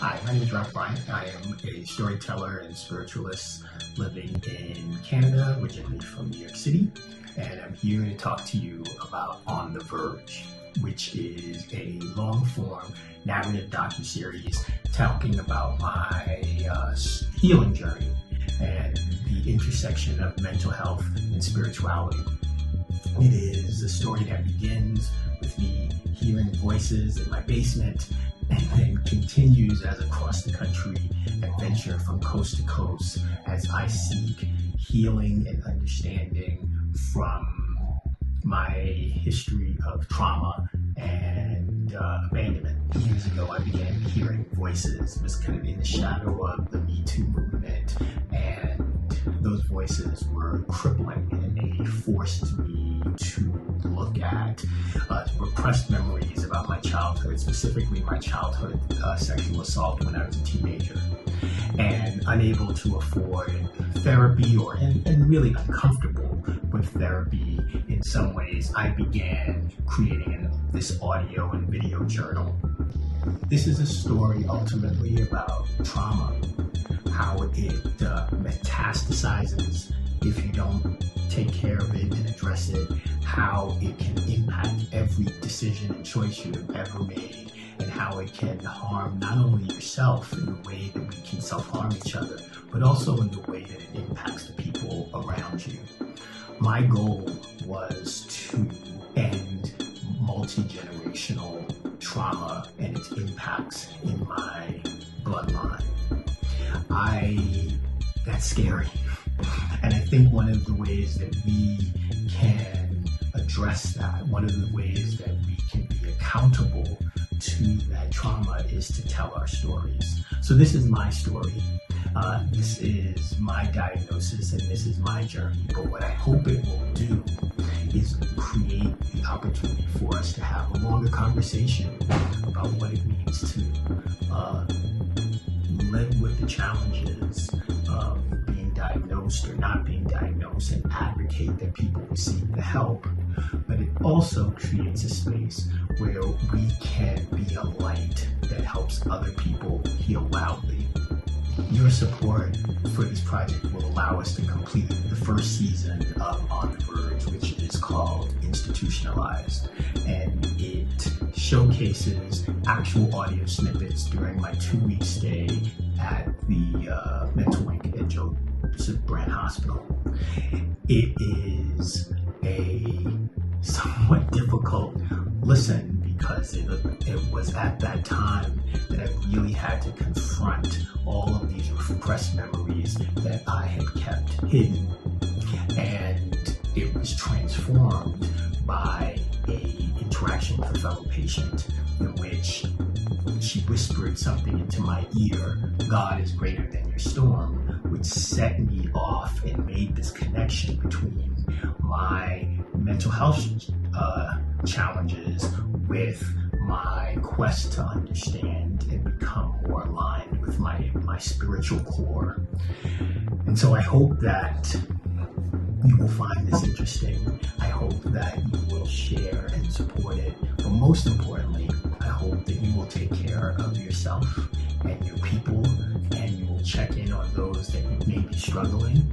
Hi, my name is Joseph Brant. I am a storyteller and spiritualist living in Canada, originally from New York City, and I'm here to talk to you about On the Verge, which is a long-form narrative docuseries talking about my healing journey and the intersection of mental health and spirituality. It is a story that begins with me hearing voices in my basement and then continues as across the country adventure from coast to coast as I seek healing and understanding from my history of trauma and abandonment. Years ago, I began hearing voices. It was kind of in the shadow of the Me Too movement, and those voices were crippling, and they forced me to look at repressed memories about my childhood, specifically my childhood sexual assault when I was a teenager, and unable to afford therapy and really uncomfortable with therapy in some ways, I began creating this audio and video journal. This is a story ultimately about trauma, how it metastasizes if you don't take care of it and address it, how it can impact every decision and choice you have ever made, and how it can harm not only yourself in the way that we can self-harm each other, but also in the way that it impacts the people around you. My goal was to end multi-generational trauma and its impacts in my bloodline. That's scary. And I think one of the ways that we can address that, one of the ways that we can be accountable to that trauma is to tell our stories. So this is my story. This is my diagnosis and this is my journey. But what I hope it will do is create the opportunity for us to have a longer conversation about what it means to live with the challenges of being diagnosed or not being diagnosed and advocate that people receive the help. But it also creates a space where we can be a light that helps other people heal loudly. Your support for this project will allow us to complete the first season of On the Verge, which is called Institutionalized, and it showcases actual audio snippets during my 2-week stay at the mental wing at Joseph Brant Hospital. It is a somewhat difficult listen because it was at that time that I really had to confront all of these repressed memories that I had kept hidden, and it was transformed by an interaction with a fellow patient in which she whispered something into my ear, "God is greater than your storm," which set me off and made this connection between my mental health challenges with my quest to understand and become more aligned with my spiritual core. And so I hope that you will find this interesting. I hope that you will share and support it. But most importantly, I hope that you will take care of yourself and your people, and you will check in on those that may be struggling,